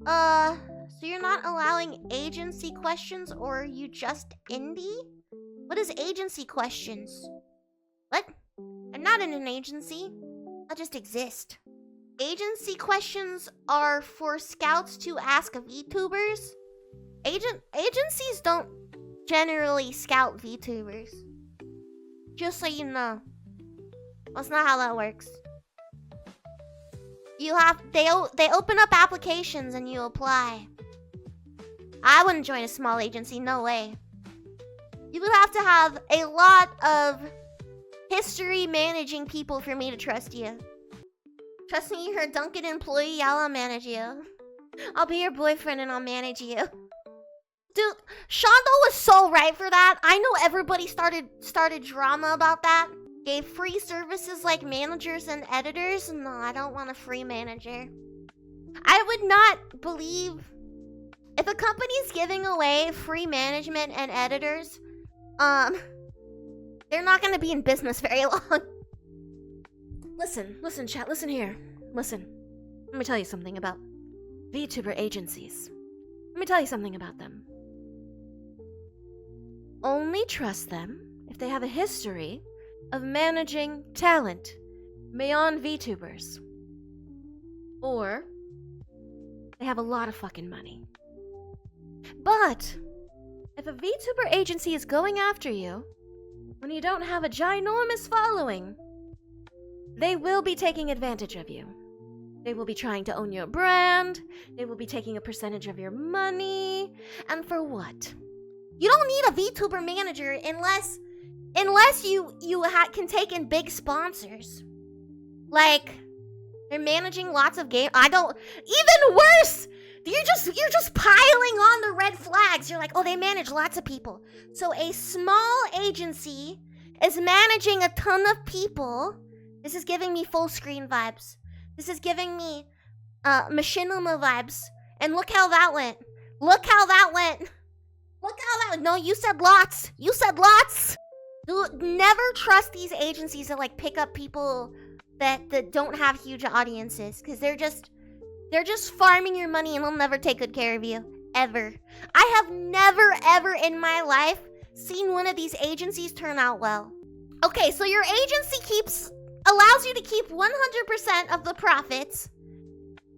So you're not allowing agency questions, or are you just indie? What is agency questions? What? I'm not in an agency. I just exist. Agency questions are for scouts to ask VTubers. Agencies don't generally scout VTubers. Just so you know. That's not how that works. They open up applications and you apply. I wouldn't join a small agency, no way. You would have to have a lot of history managing people for me to trust you. Trust me, you're a Dunkin' employee, I'll manage you. I'll be your boyfriend and I'll manage you. Dude, Shondo was so right for that. I know everybody started drama about that. Gave free services like managers and editors. No, I don't want a free manager. I would not believe if a company's giving away free management and editors, they're not gonna be in business very long. Listen, chat, listen here. Listen. Let me tell you something about VTuber agencies. Let me tell you something about them. Only trust them if they have a history of managing talent beyond VTubers. Or they have a lot of fucking money. But if a VTuber agency is going after you when you don't have a ginormous following, they will be taking advantage of you. They will be trying to own your brand. They will be taking a percentage of your money. And for what? You don't need a VTuber manager unless you can take in big sponsors. Like, they're managing lots of games. Even worse! You're just piling on the red flags. You're like, oh, they manage lots of people. So a small agency is managing a ton of people. This is giving me full screen vibes. This is giving me machinima vibes. And look how that went. No, you said lots. Dude, never trust these agencies that like pick up people that don't have huge audiences, because they're just farming your money and they'll never take good care of you. Ever. I have never ever in my life seen one of these agencies turn out well. Okay, so your agency allows you to keep 100% of the profits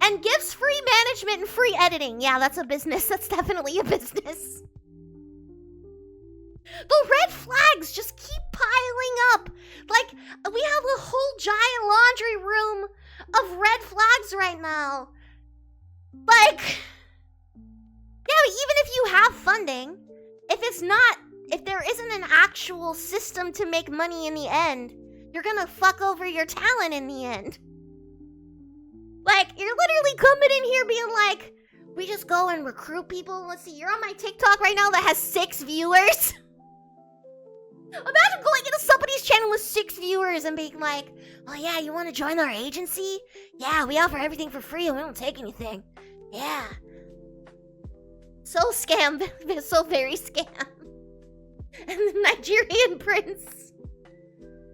and gives free management and free editing. Yeah, that's a business. That's definitely a business. The red flags just keep piling up. Like, we have a whole giant laundry room of red flags right now. Like, yeah, even if you have funding, if there isn't an actual system to make money in the end, you're gonna fuck over your talent in the end. Like, you're literally coming in here being like, we just go and recruit people. Let's see, you're on my TikTok right now that has 6 viewers. Imagine going into somebody's channel with 6 viewers and being like, oh yeah, you want to join our agency? Yeah, we offer everything for free and we don't take anything. Yeah. So scam. So very scam. And the Nigerian prince.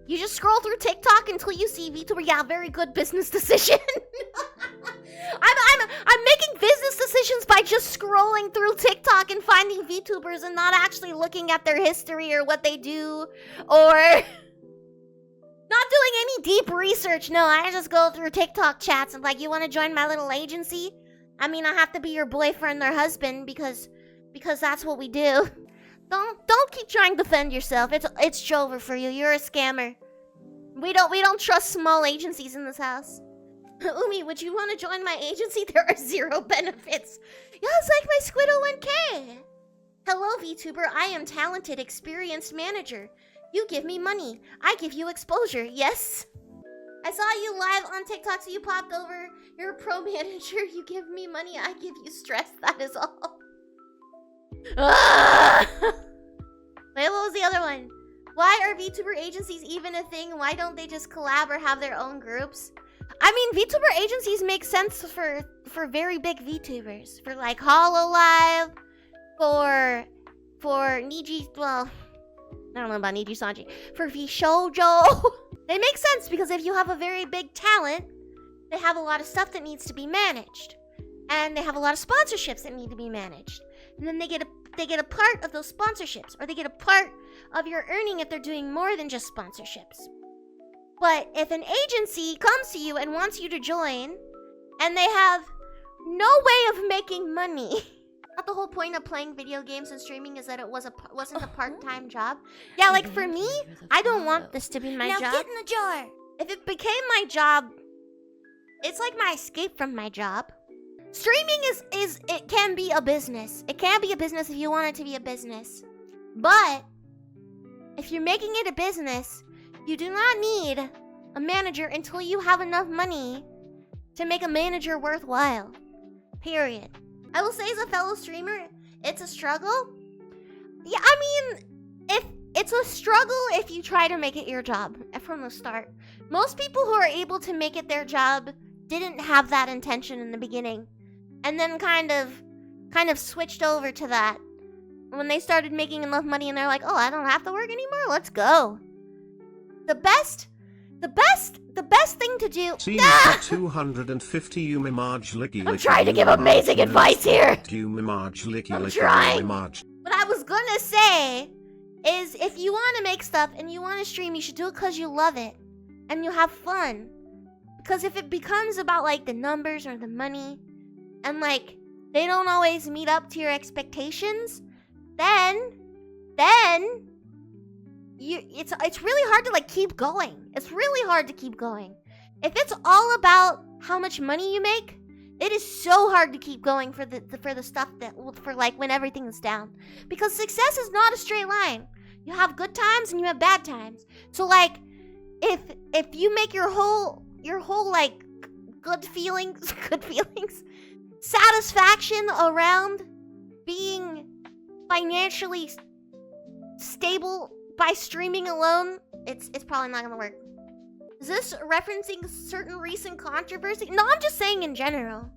You just scroll through TikTok until you see VTuber. Yeah, very good business decision. I'm making business decisions by just scrolling through TikTok and finding VTubers and not actually looking at their history or what they do, or not doing any deep research. No, I just go through TikTok chats and like, you want to join my little agency? I mean, I have to be your boyfriend or husband because that's what we do. Don't keep trying to defend yourself. It's over for you. You're a scammer. We don't trust small agencies in this house. Umi, would you want to join my agency? There are 0 benefits. Yeah, it's like my Squiddo 1K. Hello, VTuber. I am talented, experienced manager. You give me money. I give you exposure. Yes. I saw you live on TikTok, so you popped over. You're a pro manager. You give me money. I give you stress. That is all. Wait, what was the other one? Why are VTuber agencies even a thing? Why don't they just collab or have their own groups? I mean, VTuber agencies make sense for very big VTubers. For like HoloLive, for Niji, well, I don't know about Niji Sanji. For VShoujo. They make sense because if you have a very big talent, they have a lot of stuff that needs to be managed. and they have a lot of sponsorships that need to be managed. And then they get a part of those sponsorships, or they get a part of your earning if they're doing more than just sponsorships. But if an agency comes to you and wants you to join, and they have no way of making money, not the whole point of playing video games and streaming is that it wasn't a part-time job. Yeah, like for me, I don't want this to be my job. Now get in the jar. If it became my job, it's like my escape from my job. Streaming it can be a business. It can be a business if you want it to be a business. But if you're making it a business, you do not need a manager until you have enough money to make a manager worthwhile. Period. I will say, as a fellow streamer, it's a struggle. Yeah, I mean, if it's a struggle if you try to make it your job from the start. Most people who are able to make it their job didn't have that intention in the beginning, and then kind of switched over to that when they started making enough money, and they're like, oh, I don't have to work anymore. Let's go. The best thing to do. Ah! 250 Yumi Marge Licky. I'm trying to give amazing advice here. Yumi Marge Licky. I'm trying. What I was gonna say is, if you want to make stuff and you want to stream, you should do it because you love it and you have fun. Because if it becomes about like the numbers or the money, and like they don't always meet up to your expectations, then it's really hard to like keep going. It's really hard to keep going. If it's all about how much money you make, it is so hard to keep going for the stuff that for like when everything is down. Because success is not a straight line. You have good times and you have bad times. So like if you make your whole like good feelings satisfaction around being financially stable by streaming alone, it's probably not gonna work. Is this referencing certain recent controversy? No, I'm just saying in general.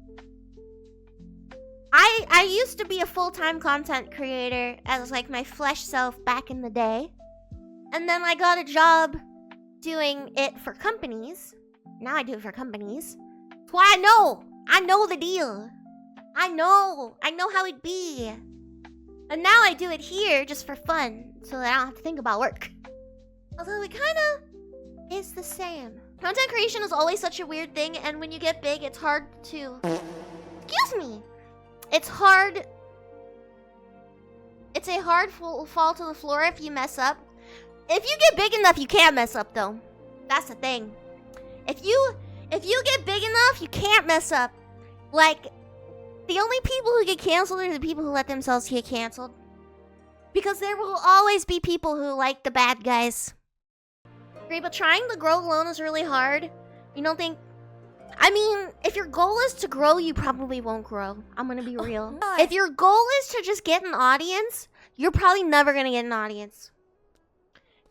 I used to be a full-time content creator as like my flesh self back in the day. And then I got a job doing it for companies. Now I do it for companies. That's why I know the deal. I know how it be. And now I do it here just for fun, so that I don't have to think about work. Although it kinda is the same. Content creation is always such a weird thing, and when you get big, it's hard to... Excuse me! It's hard... It's a hard fall to the floor if you mess up. If you get big enough, you can't mess up, though. That's the thing. If you get big enough, you can't mess up. Like, the only people who get canceled are the people who let themselves get canceled. Because there will always be people who like the bad guys. Great, but trying to grow alone is really hard. You don't think... I mean, if your goal is to grow, you probably won't grow. I'm gonna be real. If your goal is to just get an audience, you're probably never gonna get an audience.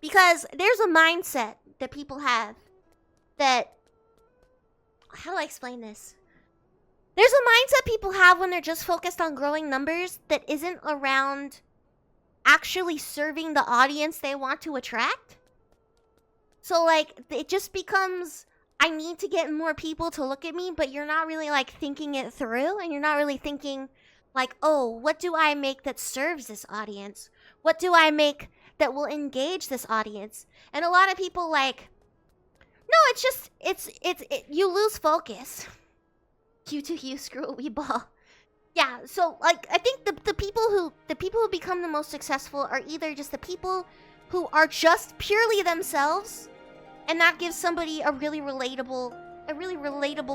Because there's a mindset that people have that... How do I explain this? There's a mindset people have when they're just focused on growing numbers that isn't around actually serving the audience they want to attract. So, like, it just becomes, I need to get more people to look at me, but you're not really, like, thinking it through, and you're not really thinking, like, oh, what do I make that serves this audience? What do I make that will engage this audience? And a lot of people, like, no, it's just, you lose focus. You screw a wee ball. Yeah, so, like, I think the people who become the most successful are either just the people who are just purely themselves, and that gives somebody a really relatable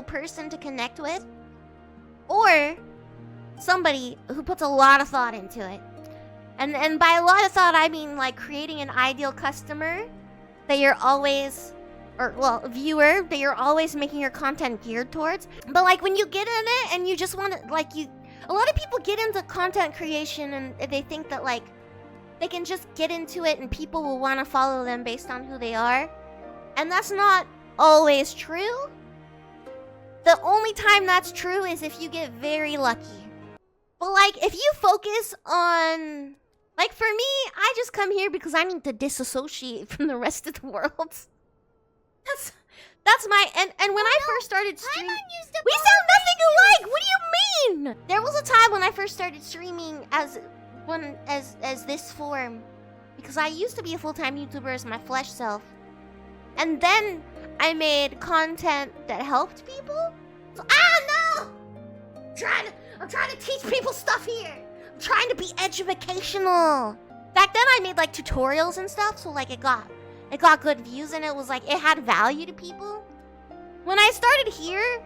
person to connect with, or somebody who puts a lot of thought into it. And by a lot of thought, I mean, like, creating an ideal customer that you're always... or, well, viewer that you're always making your content geared towards. But, like, when you get in it and you just want to, like, a lot of people get into content creation and they think that, like, they can just get into it and people will want to follow them based on who they are. And that's not always true. The only time that's true is if you get very lucky. But, like, if you focus on... Like, for me, I just come here because I need to disassociate from the rest of the world. That's my and when I first started streaming, we sound nothing alike. What do you mean? There was a time when I first started streaming as this form, because I used to be a full-time YouTuber as my flesh self, and then I made content that helped people. So, no! I'm trying to teach people stuff here. I'm trying to be educational. Back then I made like tutorials and stuff, so like it got good views and it was like it had value to people. When I started here,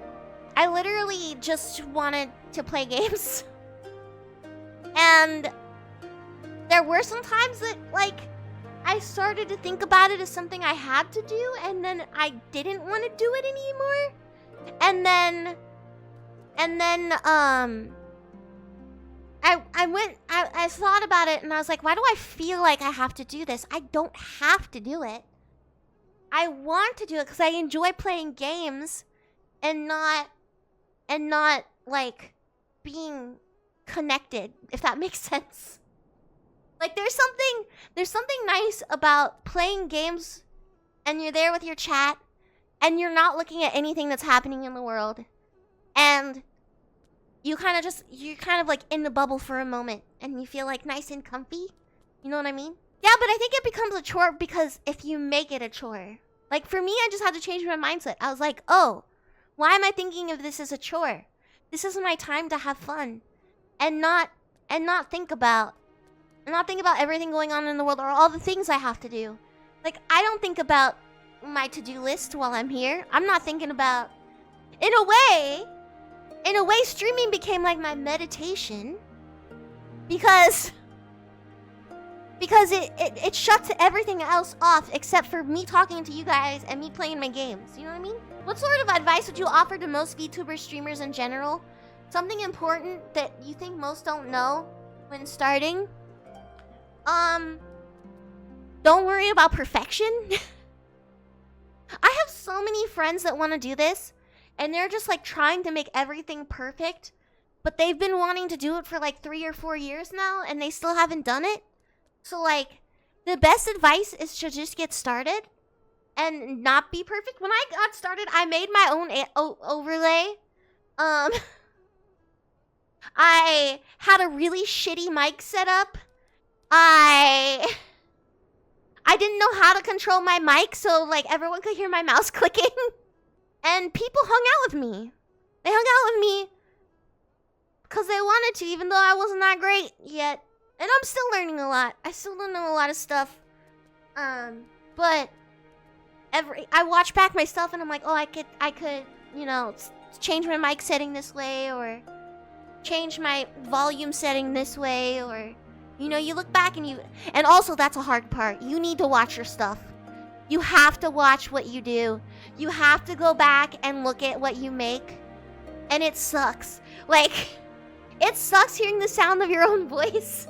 I literally just wanted to play games. And there were some times that like I started to think about it as something I had to do, and then I didn't want to do it anymore. And then I thought about it and I was like, why do I feel like I have to do this? I don't have to do it. I want to do it because I enjoy playing games and not like being connected, if that makes sense. Like there's something nice about playing games and you're there with your chat and you're not looking at anything that's happening in the world. And you're kind of like in the bubble for a moment and you feel like nice and comfy. You know what I mean? Yeah, but I think it becomes a chore because if you make it a chore. Like for me, I just had to change my mindset. I was like, oh, why am I thinking of this as a chore? This is my time to have fun and not think about everything going on in the world or all the things I have to do. Like I don't think about my to-do list while I'm here. I'm not thinking about, in a way, streaming became like my meditation because it shuts everything else off except for me talking to you guys and me playing my games. You know what I mean? What sort of advice would you offer to most VTuber streamers in general? Something important that you think most don't know when starting? Don't worry about perfection. I have so many friends that want to do this. And they're just like trying to make everything perfect. But they've been wanting to do it for like 3 or 4 years now. And they still haven't done it. So like, the best advice is to just get started. And not be perfect. When I got started, I made my own overlay. I had a really shitty mic setup. I didn't know how to control my mic. So like, everyone could hear my mouse clicking. And people hung out with me. They hung out with me because they wanted to, even though I wasn't that great yet. And I'm still learning a lot. I still don't know a lot of stuff. But I watch back my stuff and I'm like, oh, I could, you know, change my mic setting this way or change my volume setting this way, or, you know, you look back and also that's a hard part. You need to watch your stuff. You have to watch what you do. You have to go back and look at what you make. And it sucks. Like, it sucks hearing the sound of your own voice.